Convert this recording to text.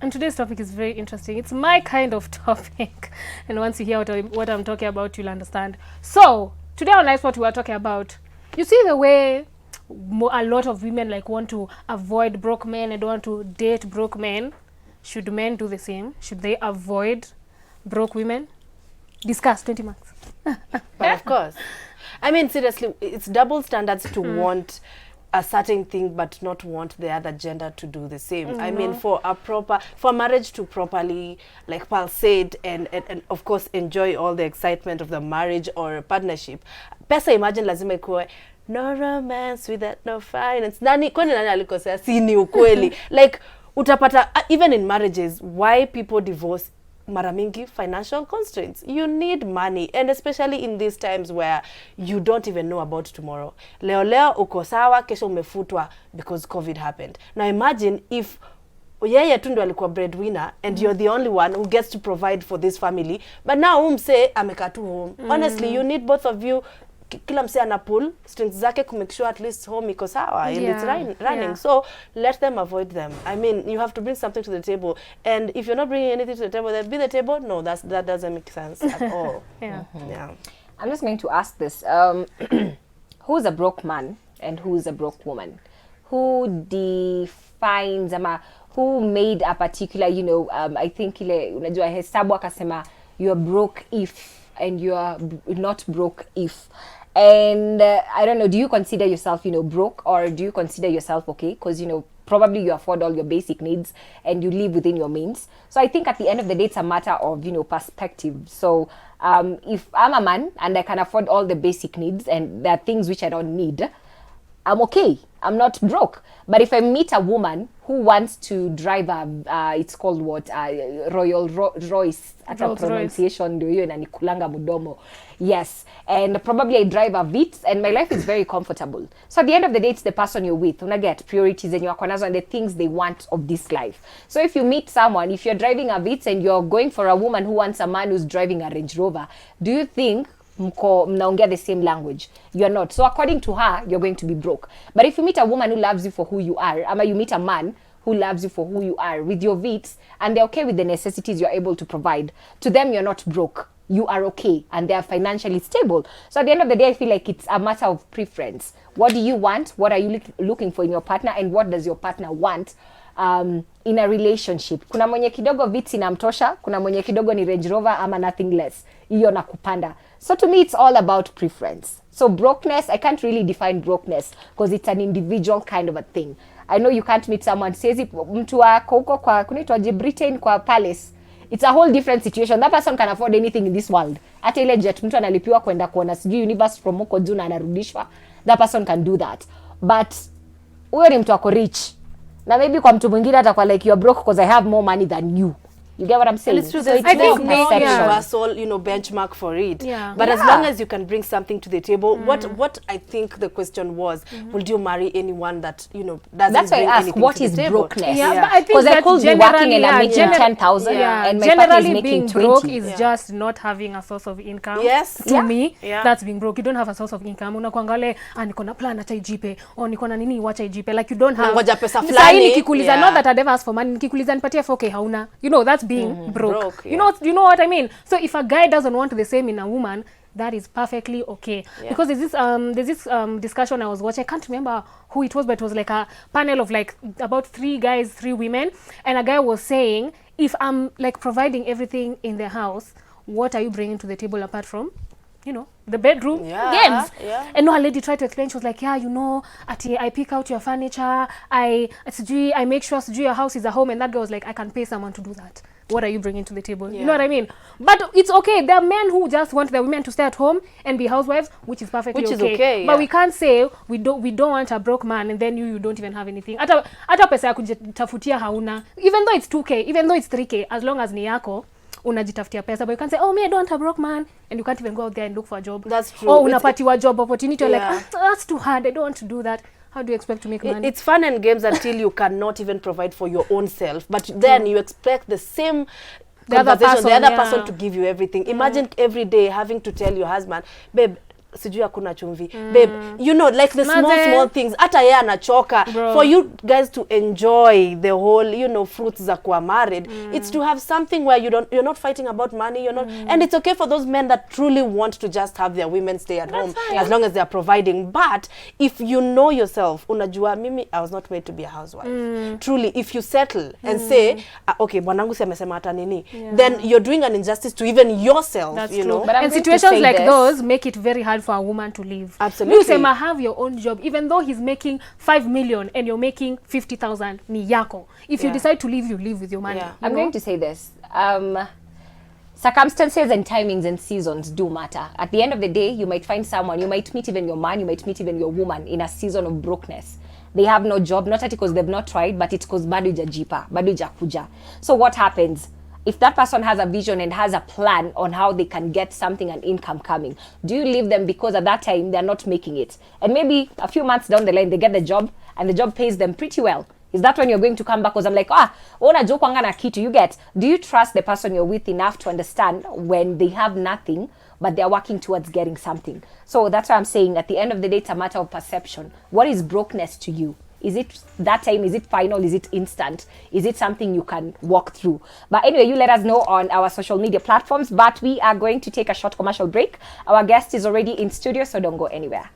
And today's topic is very interesting. It's my kind of topic. And once you hear what I'm talking about, you'll understand. So, today on Nice What we are talking about, you see the way a lot of women like want to avoid broke men and want to date broke men. Should men do the same? Should they avoid broke women? Discuss, 20 marks. But of course. I mean, seriously, it's double standards to want a certain thing but not want the other gender to do the same. I mean, for marriage to properly like pulsate and of course enjoy all the excitement of the marriage or partnership, pesa imagine lazima ikuwe no romance without no finance. Kwani nani alikosea? Si ni ukweli. Like utapata even in marriages, why people divorce, mara mingi financial constraints. You need money, and especially in these times where you don't even know about tomorrow. Leo uko sawa, kesho umefutwa because COVID happened. Now imagine if yeye tu ndo alikuwa breadwinner and you're the only one who gets to provide for this family, but now umse amekaa tu home. Honestly, you need both of you. Kila mse ana pull strings zake to make sure at least home iko sawa and it's running. So let them avoid them. I mean, you have to bring something to the table, and if you're not bringing anything to the table, then be the table. No, that doesn't make sense at all. Yeah. I'm just going to ask this: who's a broke man and who's a broke woman? Who defines who made a particular, I think unajua hesabu akasema you're broke if and you're not broke if. And I don't know, do you consider yourself, broke, or do you consider yourself okay? Because, probably you afford all your basic needs and you live within your means. So I think at the end of the day, it's a matter of, perspective. So if I'm a man and I can afford all the basic needs and there are things which I don't need, I'm okay. I'm not broke. But if I meet a woman who wants to drive it's called what? Royce. At a pronunciation ndio hiyo inanikulanga mudomo. Yes. And probably I drive a Vitz and my life is very comfortable. So at the end of the day, it's the person you're with. Una get priorities and your corners and the things they want of this life. So if you meet someone, if you're driving a Vitz and you're going for a woman who wants a man who's driving a Range Rover, do you think mnaongea the same language? You're not. So according to her, you're going to be broke. But if you meet a woman who loves you for who you are, ama you meet a man who loves you for who you are with your Vitz and they're okay with the necessities you're able to provide, to them you're not broke. You are okay and they are financially stable. So at the end of the day, I feel like it's a matter of preference. What do you want? What are you looking for in your partner? And what does your partner want in a relationship? Kuna mwenye kidogo Vitz inamtosha, kuna mwenye kidogo ni Range Rover ama nothing less. Iyo na kupanda. So to me, it's all about preference. So brokenness, I can't really define brokenness because it's an individual kind of a thing. I know you can't meet someone says mtu wako huko kwa kunaitwaje Britain kwa Palace. It's a whole different situation. That person can afford anything in this world. Hata ile jet mtu analipiwa kwenda kuona sijui universe from huko juu na anarudishwa. That person can do that. But huyo ni mtu wako rich. Na maybe kwa mtu mwingine atakuwa like you're broke because I have more money than you. You get what I'm saying? And it's true. So There's no universal, benchmark for it. Yeah. But as long as you can bring something to the table, what I think the question was, would you marry anyone that doesn't That's why bring I ask, anything what to is the table? brokenness? Yeah, but I think because I could be working and I'm making 10,000 and my partner is generally making being 20. broke is just not having a source of income. Yes. To me, Yeah. that's being broke. You don't have a source of income. Unakuangale, niko na plan acha ijipe, niko na nini wacha ijipe. Like you don't have. Ngoja pesa Sasa fulani. nikikuuliza, not that I'd ever ask for money. Nikikuuliza nipatie 4K hauna. That's being broke. Yeah. You know what I mean? So if a guy doesn't want the same in a woman, that is perfectly okay. Yeah. Because there's this discussion I was watching. I can't remember who it was, but it was like a panel of like about 3 guys, 3 women, and a guy was saying, if I'm like providing everything in the house, what are you bringing to the table apart from, the bedroom games? Yeah. And no, a lady tried to explain. She was like, I pick out your furniture. I make sure your house is a home. And that girl was like, I can pay someone to do that. What are you bringing to the table? You know what I mean? But it's okay. There are men who just want their women to stay at home and be housewives, which is perfectly okay. But we can't say we don't want a broke man and then you don't even have anything. Hata pesa ya kujitafutia hauna. Even though it's 2K, even though it's 3K, as long as ni yako, unajitafutia pesa. But you can't say, me, I don't want a broke man. And you can't even go out there and look for a job. That's true. Or unapatiwa job opportunity. You're like, that's too hard. I don't want to do that. How do you expect to make money? It's fun and games until you cannot even provide for your own self. But then you expect the same the other person to give you everything. Imagine every day having to tell your husband, babe, sijui hakuna chumvi. Babe, you know, like the small things. Hata yeye anachoka. For you guys to enjoy the whole, you know, fruits za kuwa married, it's to have something where you're not fighting about money, you're not, and it's okay for those men that truly want to just have their women stay at home as long as they are providing. But if you know yourself, unajua mimi, I was not made to be a housewife. Truly, if you settle and say, okay, bwanangu si amesema hata nini, then you're doing an injustice to even yourself. That's you true. know. But I'm And going to situations say like this. those make it very hard for a woman to leave. Absolutely. You say, have your own job, even though he's making 5 million and you're making 50,000, ni yako. If you decide to leave, you leave with your money. Yeah. I'm going to say this. Circumstances and timings and seasons do matter. At the end of the day, you might find someone, you might meet even your man, you might meet even your woman in a season of brokenness. They have no job, not because they've not tried, but it's because bado jajipa, bado jakuja. So what happens? If that person has a vision and has a plan on how they can get something, an income coming, do you leave them because at that time they're not making it? And maybe a few months down the line, they get the job and the job pays them pretty well. Is that when you're going to come back? Because I'm like, ona joke wanga na kitu. You get, do you trust the person you're with enough to understand when they have nothing, but they're working towards getting something? So that's why I'm saying at the end of the day, it's a matter of perception. What is brokenness to you? Is it that time? Is it final? Is it instant? Is it something you can walk through? But anyway, you let us know on our social media platforms. But we are going to take a short commercial break. Our guest is already in studio, so don't go anywhere.